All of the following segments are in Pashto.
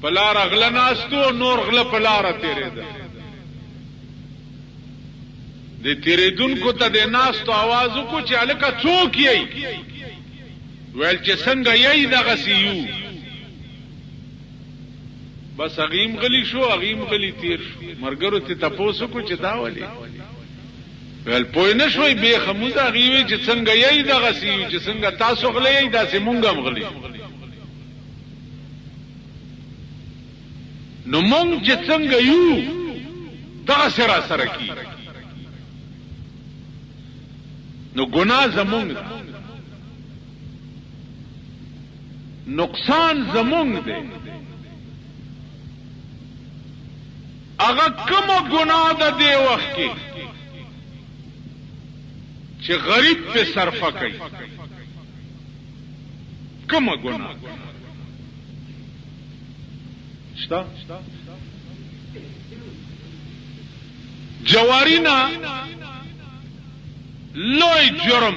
پلار اغله ناستو نور غله پلار تیرېده د تیرېدونکو ته د ناستو आवाज وکړو چې الکه څوک یې ویل چې څنګه یې دغه سیو بس اغیم غلی شو اغیم غلی تیر شو مرګرو ته تاسو کو چې دا ولي ول پوی نه شوي به خموزه غیوي چې څنګه یې دغه سیو چې څنګه تاسو غلی دا سي مونږ هم غلی نو مونږ چې څنګه یو دا سره کی نو ګناه زمونږ نقصان زمونږ دی هغه کوم ګناه ده دی وخت کې چې غریب په صرفه کوي کوم ګناه شتا جوارینا لوی جرم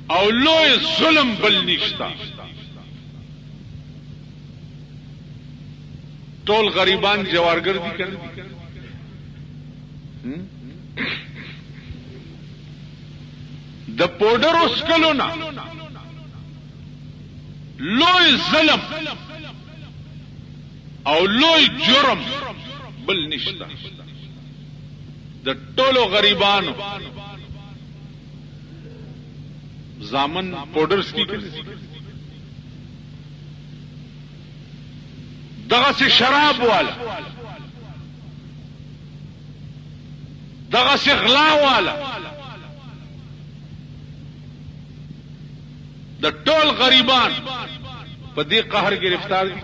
او لوی ظلم بل نشتا ټول غریبان جوارګر دي کنه د پودر اسکلونا لوی ظلم او لوی جرم بل نشتا د ټولو غریبانو زامن پودرز کی دغه سے شراب والا دغه سے غلا والا د ټول غریبان په دې قهر گرفتار دي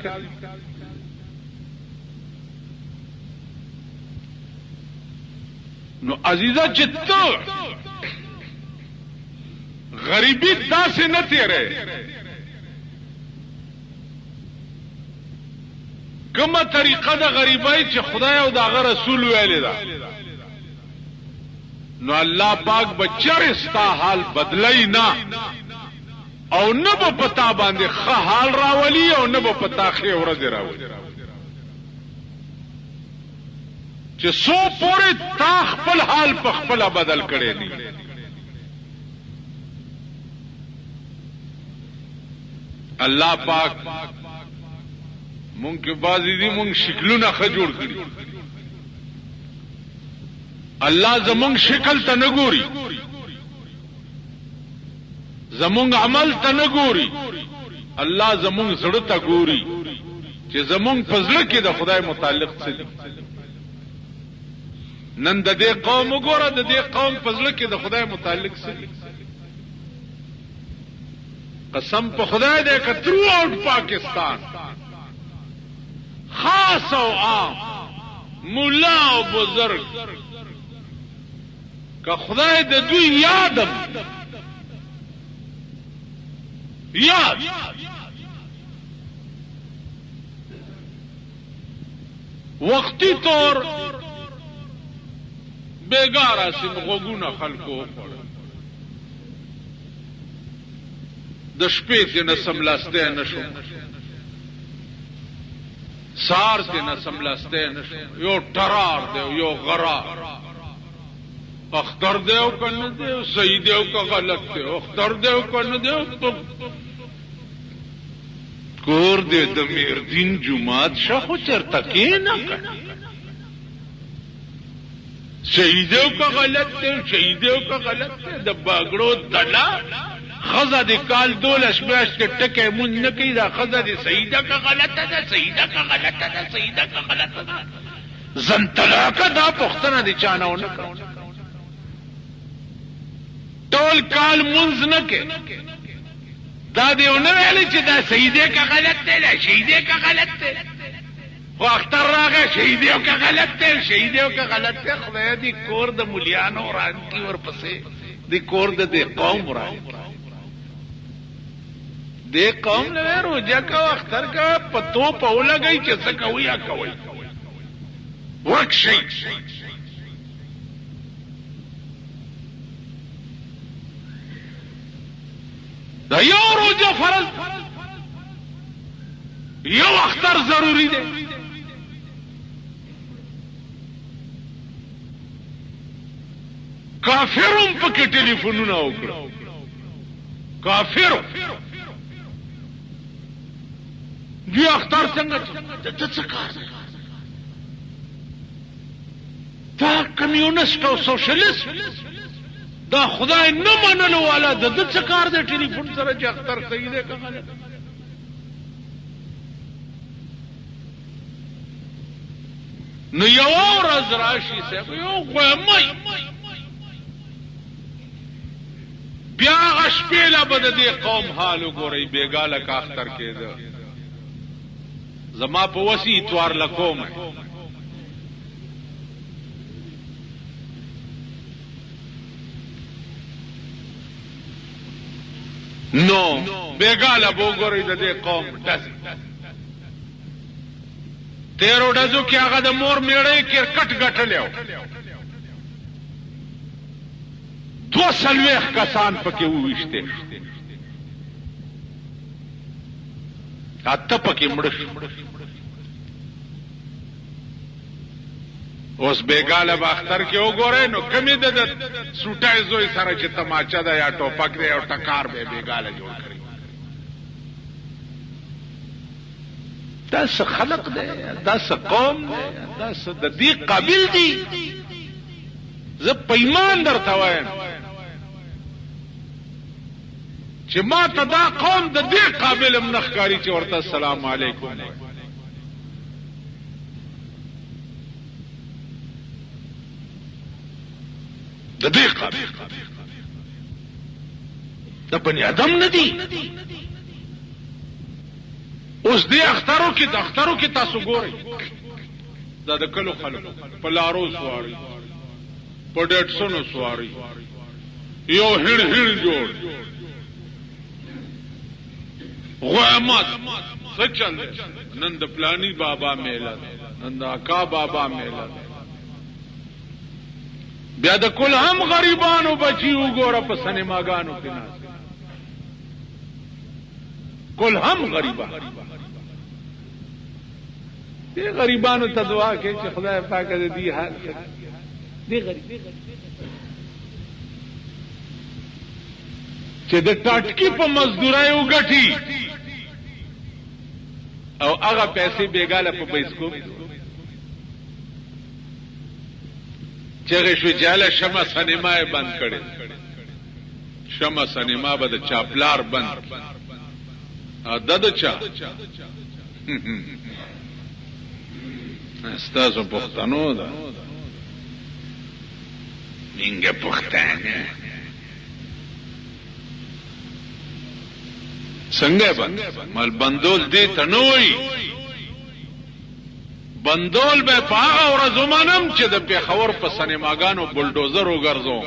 نو عزیزا چې ته غریبی داسې نه تیرې کومه طریقه د غریبۍ چې خدای او دغه رسول ویلي ده نو الله پاک بچر ستا حال بدلای نه او نه په پتا باندې ښه حال راولي او نه په پتا خې ورځ راولي چې سو پورې تا خپل حال په خپل بدل کړي دي الله پاک مونږ کې بازي دي مونږ شکلونه ښه جوړ کړی الله زمونږ شکل ته نه ګوري زمونږ عمل ته نه ګوري الله زمونږ زړه ته ګوري چې زمونږ په زړه کې د خدای متعلق څه دي نن د دې قوم وګوره د دې قوم په زړه کې د خدای متعلق څه دي قسم په خدای دې که تھرو آؤٹ پاکستان خاص او عام مولا او بزرگ که خدای د دوی یادم یاد وقتی طور بیگارا سیم غوگونه خلکو د شپې ته نه سملاسته نشو سار ته نه سملاسته نشو یو ټرار دی یو غرا اختر دیو کنه دیو صحیح دیو کا غلط دیو اختر دیو کنه دیو کور دې د میردین جمعات شخو چرته کې نه کنه صحیح دیو کا غلط دیو صحیح دیو کا غلط دی د باګړو دلا خزه د کال دولش میاش کې ټکه مون نه کوي دا خزه د سیده کا غلطه ده سیده کا غلطه ده سیده کا غلطه ده زنتلاکه دا پختنه دي چانو نه کوي ټول کال منځ نه کې دا دیونه ویلي چې دا سیده کا غلط دی دا شهیده کا غلط دی خو اختر راغی شهیده کا غلط دی شهیده کا غلط دی خدای دې کور د مليانو ورانکی ورپسې دې کور د قوم ورانکی دې قوم له روزه کا اختر کا پتو په لګی چې څه کوي یا کوي ورکشي دا یو روزه فرض یو اختر ضروری دی. کافرم پکې ټلیفونونه وکړه، کافر دی اختر څنګه د څه کار دی؟ دا کمیونست او سوشلیست دا خدای نه منلو والا د څه کار دی ټلیفون سره چې اختر صحیح دی که غلط؟ نو یو ورځ راشي صاحب یو غومی بیا هغه شپېله به د دې قوم حال وګورئ بېګاله که اختر کېده. زما په وسې اتوار لکوم نو بېګاله به وګورئ د دې قوم ډزې. تیرو ډزو کې هغه د مور میړی کرکټ ګټلی و، 240 کسان پکې وویشته، 8 پکې مړه شو. اوس بېګاله به اختر کې وګورئ نو کمې د سوټای زوی سره چې تماچه ده یا ټوپک دی او ټکار به بېګاله جوړ کړي. دا څه خلق دی، دا څه قوم دی، دا څه د دې قابل دي؟ زه په ایمان درته وایم چې ما ته دا قوم د دې قابل هم نه ښکاري چې ورته السلام علیکم. د دې قابل د بني ادم نه دي. اوس دې اخترو کې تاسو ګورئ دا د کلو خلکو په لارو سواري، په ډېټسونو سواري، یو هړ جوړ غوامات څه چل دی. نن د پلانی بابا میله ده، نن د اکا بابا میله ده. بیا د کل هم غریبانو بچي وګوره په سینماګانو کې ناست، کل هم غریبان. دې غریبانو ته دعا کوي چې خدای پاک دې حال دې غریب چې د ټاټکی په مزدورای وګټي او هغه پیسې بېګاله په بایسکوپ چغه شو جاله شمع سینما یې بند کړي. شمع سینما به د چاپلار بند د چا استاسو پښتنو ده منګه پښتانه څنګه بند مال بندول دي ته نه وي. بندول به په هغه ورځو منم چې د پېښور په سینماګانو بلډوزر وګرځو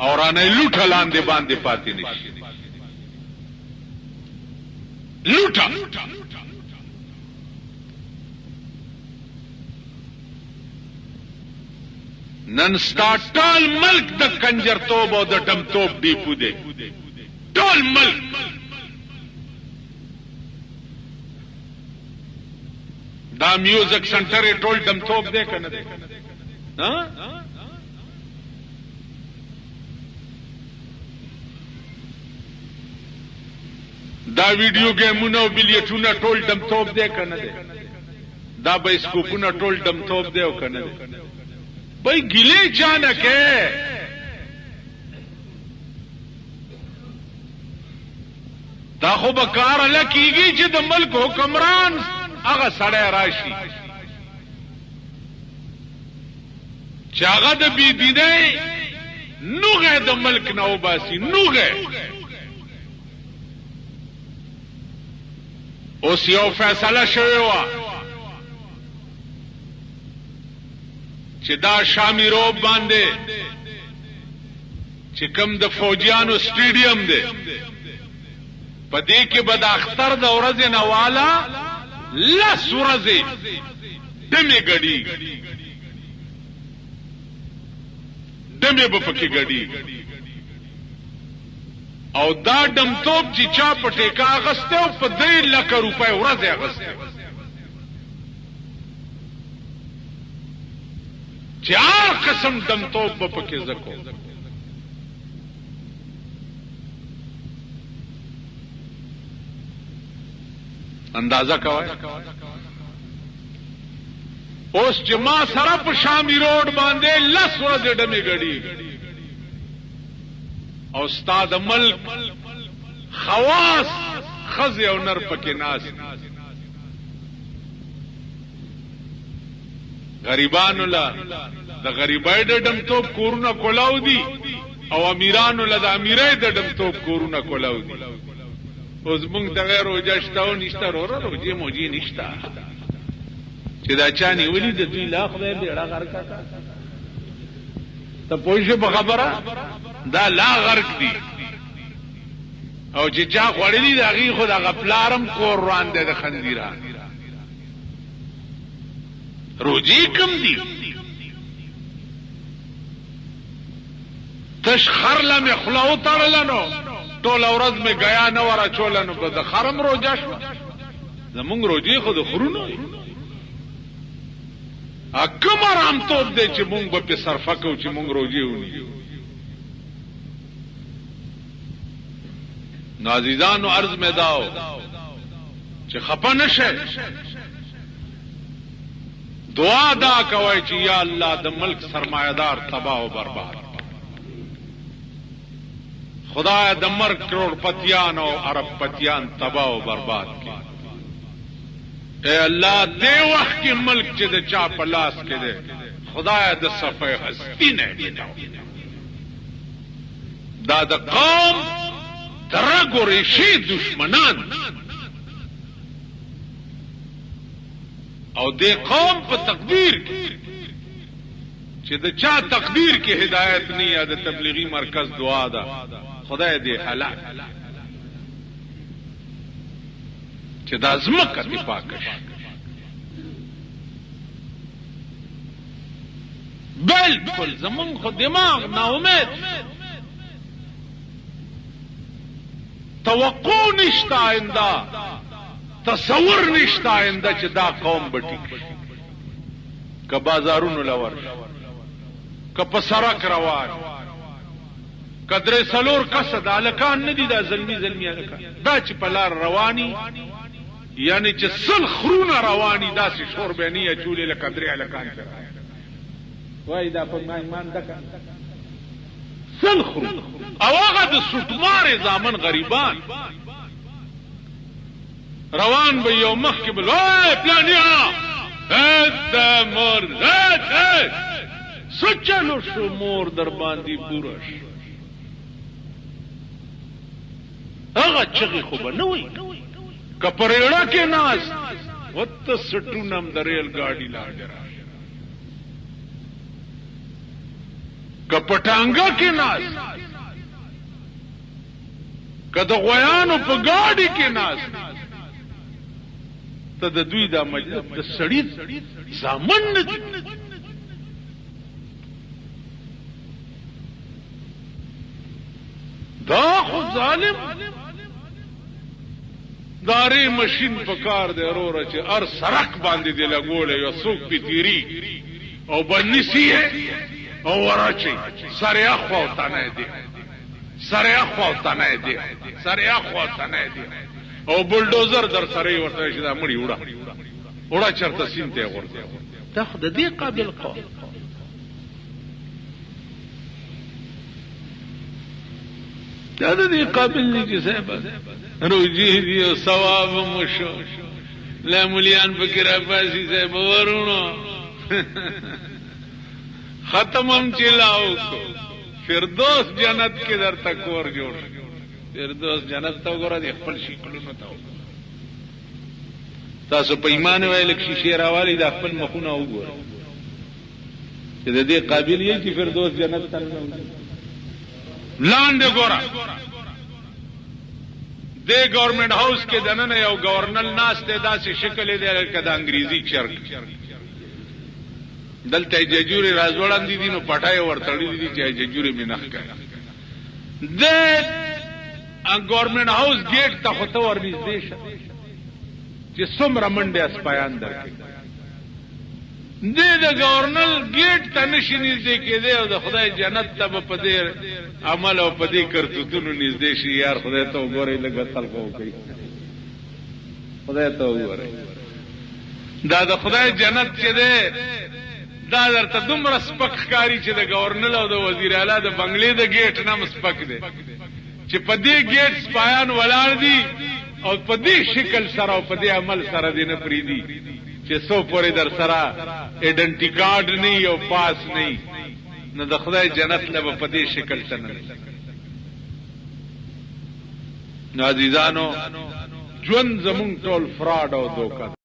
او رانه لوټه لاندې باندې پاتې نشي. لوټه نن ستا ټول ملک د کنجرتوب او د ډمتوب ډیپو دی. ټول ملک دا میوزک سنټر ټول ډمتوب دی کنه دی؟ دا ویډیو گیمونه او بلیټونه ټول ډمتوب دی کنه دی؟ دا بایسکوپونه ټول ډمتوب دی او کنه دی؟ بھائی گلے چانک ہے. دا خو به کار الله کیږي چې د ملک حکمران هغه سړی راشي چې هغه د بی دینۍ نوغه د ملک نه وباسي. نوغه اوس یو فیصله شوی وه چې دا شامی روب باندې چې کوم د فوجیانو سټیډیم دی په دې کې به د اختر د ورځې نه والا 10 ورځې دمې ګډي دمې به پکې ګډي. او دا ډمتوب چې چا په ټیکا اغسته او په 3 لک روپۍ ورځ اغسته چې هر قسم ډمتوب په پکې زکو اندازه کوي اوس چې ما سره په شامی روډ باندې 10 ورځې ډمې غړي او استاد ملک خواص خزي او نر پکې ناس غریبانو لا د غریبای د ډمتوب کورونه کولاو دي او امیرانو لا د امیرای د ډمتوب کورونه کولاو دي اوس موږ ته غیر وجشتاو نشته وروره روجي موجي نشته چې دا چاني ولي د دوی لا خدای بیړه غر کا ته پوښه په خبره دا لا غرق دي او چې چا خوړلې دا غي خدا غپلارم کور روان دي د خنديرا روجي کم دي تش خرله مخلاو تړلنو ټول ورځ می غیا نه ورا چولنو په د خرم روجا شو زمونږ روجي خود خورونو اکم آرام توب دے چې مونږ په صرفه کو چې مونږ روجي ونی نازیزانو عرض می داو چې خپه نشه دعا دا کوي چې یا الله د ملک سرمایدار تباہ او برباد خدای د مرګ کروڑپتیان او اربپتیان تباہ او برباد کړي اے الله دې وخت کې ملک چې د چا په لاس کې ده خدای د صفه هستی نه دا د قوم ترګوري شي دشمنان او دې قوم په تقدیر کې چې د چا تقدیر کې هدایت نه یا د تبلیغي مرکز دعا ده خدای دې هلاک چې دا زمکه دی پاکش بالکل زمون خو دماغ نا امید توقع نشتا آئنده تصور نشتا آئنده چې دا قوم بټی که بازارونو لور که په سړک روان که درې څلور کسه د هلکان نه دي دا زلمي هلکان دا چې په لار رواني یعنی چې سل خرونه رواني داسې شور به نه اچولې لکه درې هلکان سره وای دا په ایمان دکه سل خرونه او هغه د سټمارې زامن غریبان روان به یو مخ کې بل وای پلانیا دا مور سچلو شو مور در باندې پورش هغه چغې خو به نه وي که پریړه کې ناس وته سټونم د ریل ګاډي لاګرا که پټانګه کې ناس که د غویانو په ګاډي کې ناس ته د دوی دا مجلس د سړی زامن نه دا خو ظالم داري ماشین پکار دی اورور چې ار سرک باندې دی لګولې یو څوک پی تیری او بنسی او ورچی سره اخو تنه دی سره اخو تنه دی سره اخو تنه دی او بلډوزر در سره ورته شي دا مړی وړه چرته سینته ورته تاخد دې قابل قوم دا دې قابل نه چې صاحب روجي دی او ثواب مشو لا مليان فکر افاسي صاحب ورونو ختمم چلاو فردوس جنت کې در تکور جوړ فردوس جنت ته وګوره د خپل شکلونو ته تاسو په ایمان ویل کې شیشه راوالي د خپل مخونه وګوره چې د دې قابل یې چې فردوس جنت ته لاندې ګوره د گورنمنت هاوس کې دنه یو گورنل ناس ته داسې شکل دی لکه د انګریزي چرګ دلته ججوري راځوړان دي نو پټای ورتړي دي چې ججوري مینخ کړي د گورنمنٹ هاوس گیټ ته خو ته ورنږدې شه چې څومره منډې اسپایان درکړي. دې د گورنر گیټ ته نشي نږدې کېدی او د خدای جنت ته به په دې عمل او په دې کرتوتونو نږدې شي. یار خدای ته وګورئ، لږ خلق وکړئ، خدای ته وګورئ. دا د خدای جنت چې دی دا درته دومره سپک ښکاري چې د گورنر او د وزیر اعلی د بنگلې د گیټ نه سپک دی چې په دې گیټ سپایان ولاړ دي او په دې شکل سره او په دې عمل سره دې نه پریدي چې سو پورې در سره ایډنټی کارت نه او پاس نه، نو د خدای جنت له په دې شکل څنګه. نو عزیزانو ژوند زمونږ ټول فراډ او دوکه